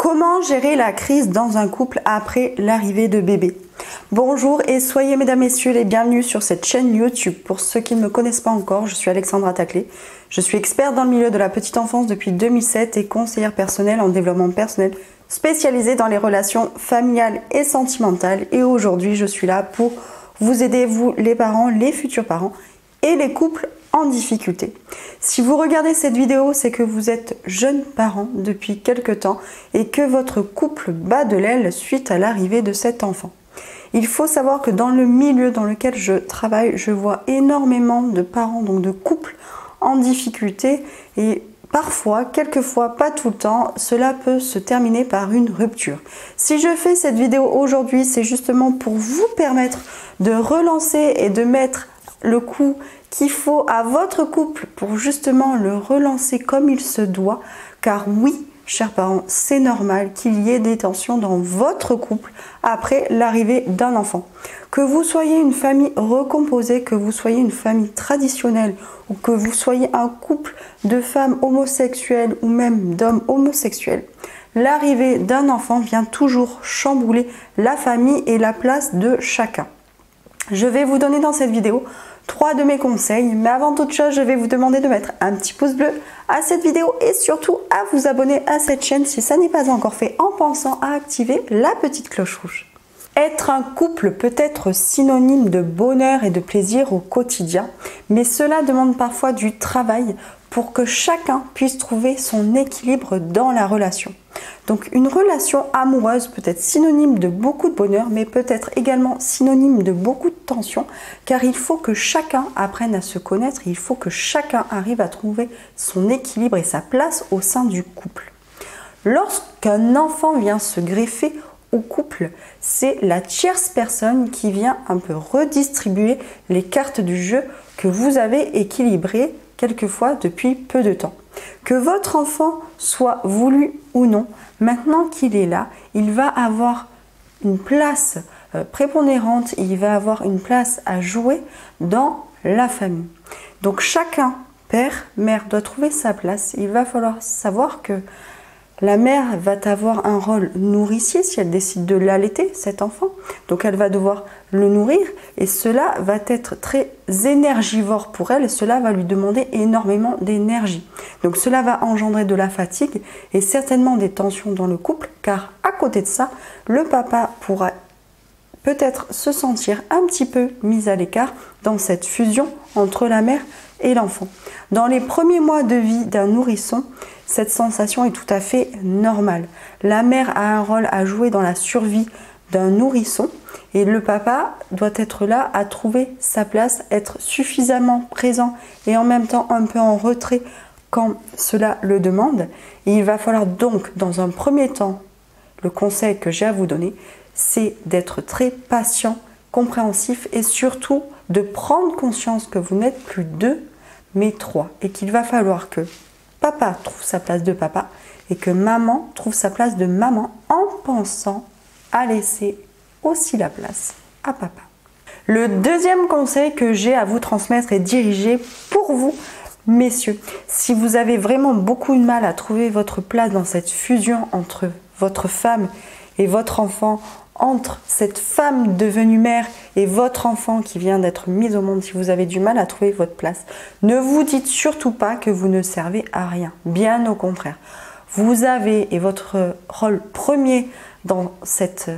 Comment gérer la crise dans un couple après l'arrivée de bébé? Bonjour et soyez mesdames, messieurs les bienvenus sur cette chaîne YouTube. Pour ceux qui ne me connaissent pas encore, je suis Alexandra Taclé. Je suis experte dans le milieu de la petite enfance depuis 2007 et conseillère personnelle en développement personnel spécialisée dans les relations familiales et sentimentales. Et aujourd'hui, je suis là pour vous aider, vous les parents, les futurs parents et les couples en difficulté. Si vous regardez cette vidéo, c'est que vous êtes jeune parent depuis quelque temps et que votre couple bat de l'aile suite à l'arrivée de cet enfant. Il faut savoir que dans le milieu dans lequel je travaille, je vois énormément de parents, donc de couples en difficulté et parfois, quelquefois, pas tout le temps, cela peut se terminer par une rupture. Si je fais cette vidéo aujourd'hui, c'est justement pour vous permettre de relancer et de mettre le coup qu'il faut à votre couple pour justement le relancer comme il se doit. Car oui, chers parents, c'est normal qu'il y ait des tensions dans votre couple après l'arrivée d'un enfant. Que vous soyez une famille recomposée, que vous soyez une famille traditionnelle ou que vous soyez un couple de femmes homosexuelles ou même d'hommes homosexuels, l'arrivée d'un enfant vient toujours chambouler la famille et la place de chacun. Je vais vous donner dans cette vidéo 3 de mes conseils, mais avant toute chose, je vais vous demander de mettre un petit pouce bleu à cette vidéo et surtout à vous abonner à cette chaîne si ça n'est pas encore fait en pensant à activer la petite cloche rouge. Être un couple peut être synonyme de bonheur et de plaisir au quotidien, mais cela demande parfois du travail pour que chacun puisse trouver son équilibre dans la relation. Donc une relation amoureuse peut être synonyme de beaucoup de bonheur, mais peut être également synonyme de beaucoup de tension, car il faut que chacun apprenne à se connaître, il faut que chacun arrive à trouver son équilibre et sa place au sein du couple. Lorsqu'un enfant vient se greffer au couple, c'est la tierce personne qui vient un peu redistribuer les cartes du jeu que vous avez équilibrées quelquefois depuis peu de temps. Que votre enfant soit voulu ou non, maintenant qu'il est là, il va avoir une place prépondérante, il va avoir une place à jouer dans la famille. Donc chacun, père, mère, doit trouver sa place. Il va falloir savoir que la mère va avoir un rôle nourricier si elle décide de l'allaiter, cet enfant. Donc elle va devoir le nourrir et cela va être très énergivore pour elle et cela va lui demander énormément d'énergie. Donc cela va engendrer de la fatigue et certainement des tensions dans le couple car à côté de ça, le papa pourra peut-être se sentir un petit peu mis à l'écart dans cette fusion entre la mère et l'enfant. Dans les premiers mois de vie d'un nourrisson, cette sensation est tout à fait normale. La mère a un rôle à jouer dans la survie d'un nourrisson et le papa doit être là à trouver sa place, être suffisamment présent et en même temps un peu en retrait quand cela le demande. Et il va falloir donc, dans un premier temps, le conseil que j'ai à vous donner, c'est d'être très patient, compréhensif et surtout de prendre conscience que vous n'êtes plus deux, mais trois et qu'il va falloir que papa trouve sa place de papa et que maman trouve sa place de maman en pensant à laisser aussi la place à papa. Le deuxième conseil que j'ai à vous transmettre est dirigé pour vous, messieurs. Si vous avez vraiment beaucoup de mal à trouver votre place dans cette fusion entre votre femme et votre enfant, entre cette femme devenue mère et votre enfant qui vient d'être mis au monde, si vous avez du mal à trouver votre place, ne vous dites surtout pas que vous ne servez à rien. Bien au contraire. Vous avez, et votre rôle premier dans cette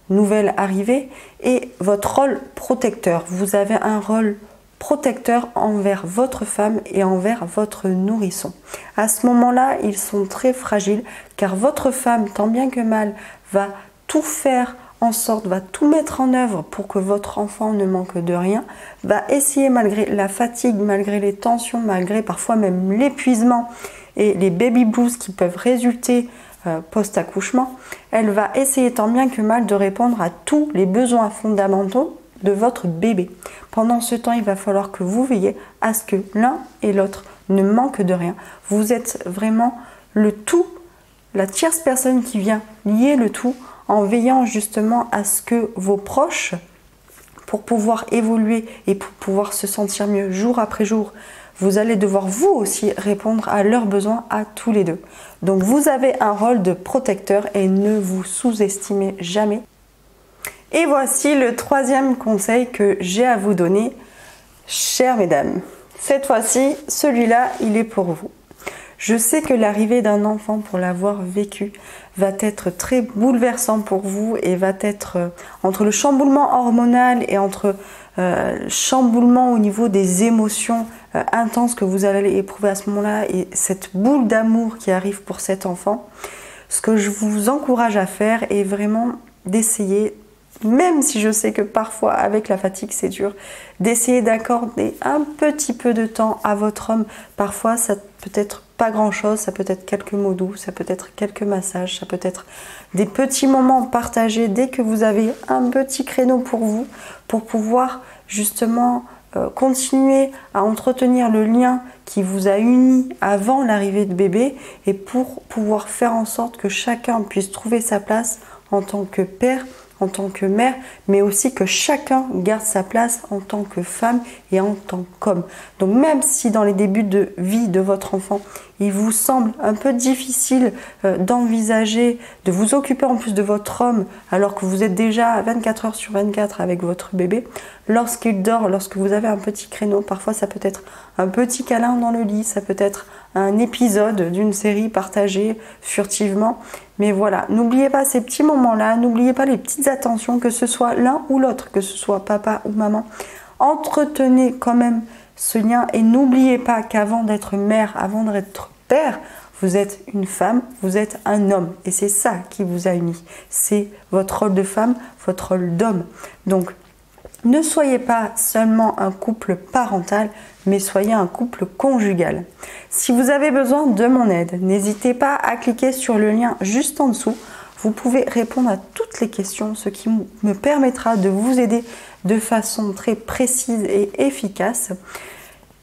nouvelle arrivée, est votre rôle protecteur. Vous avez un rôle protecteur envers votre femme et envers votre nourrisson. À ce moment-là, ils sont très fragiles car votre femme, tant bien que mal, va tout faire en sorte, va tout mettre en œuvre pour que votre enfant ne manque de rien, va essayer malgré la fatigue, malgré les tensions, malgré parfois même l'épuisement et les baby blues qui peuvent résulter post-accouchement, elle va essayer tant bien que mal de répondre à tous les besoins fondamentaux de votre bébé. Pendant ce temps, il va falloir que vous veillez à ce que l'un et l'autre ne manquent de rien. Vous êtes vraiment le tout, la tierce personne qui vient lier le tout en veillant justement à ce que vos proches, pour pouvoir évoluer et pour pouvoir se sentir mieux jour après jour, vous allez devoir vous aussi répondre à leurs besoins à tous les deux. Donc vous avez un rôle de protecteur et ne vous sous-estimez jamais. Et voici le troisième conseil que j'ai à vous donner, chères mesdames. Cette fois-ci, celui-là, il est pour vous. Je sais que l'arrivée d'un enfant, pour l'avoir vécu, va être très bouleversant pour vous et va être entre le chamboulement hormonal et entre chamboulement au niveau des émotions intenses que vous allez éprouver à ce moment-là et cette boule d'amour qui arrive pour cet enfant. Ce que je vous encourage à faire est vraiment d'essayer, même si je sais que parfois avec la fatigue c'est dur, d'essayer d'accorder un petit peu de temps à votre homme. Parfois ça peut être pas grand chose, ça peut être quelques mots doux, ça peut être quelques massages, ça peut être des petits moments partagés dès que vous avez un petit créneau pour vous, pour pouvoir justement continuer à entretenir le lien qui vous a unis avant l'arrivée de bébé et pour pouvoir faire en sorte que chacun puisse trouver sa place en tant que père, en tant que mère, mais aussi que chacun garde sa place en tant que femme et en tant qu'homme. Donc même si dans les débuts de vie de votre enfant, il vous semble un peu difficile d'envisager, de vous occuper en plus de votre homme, alors que vous êtes déjà 24 heures sur 24 avec votre bébé, lorsqu'il dort, lorsque vous avez un petit créneau, parfois ça peut être un petit câlin dans le lit, ça peut être un épisode d'une série partagée furtivement. Mais voilà, n'oubliez pas ces petits moments-là, n'oubliez pas les petites attentions, que ce soit l'un ou l'autre, que ce soit papa ou maman. Entretenez quand même ce lien et n'oubliez pas qu'avant d'être mère, avant d'être père, vous êtes une femme, vous êtes un homme. Et c'est ça qui vous a unis. C'est votre rôle de femme, votre rôle d'homme. Donc, ne soyez pas seulement un couple parental, mais soyez un couple conjugal. Si vous avez besoin de mon aide, n'hésitez pas à cliquer sur le lien juste en dessous. Vous pouvez répondre à toutes les questions, ce qui me permettra de vous aider de façon très précise et efficace.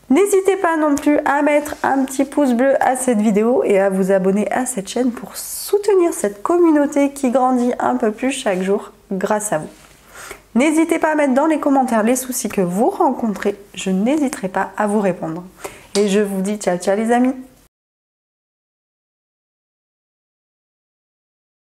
N'hésitez pas non plus à mettre un petit pouce bleu à cette vidéo et à vous abonner à cette chaîne pour soutenir cette communauté qui grandit un peu plus chaque jour grâce à vous. N'hésitez pas à mettre dans les commentaires les soucis que vous rencontrez, je n'hésiterai pas à vous répondre. Et je vous dis ciao ciao les amis!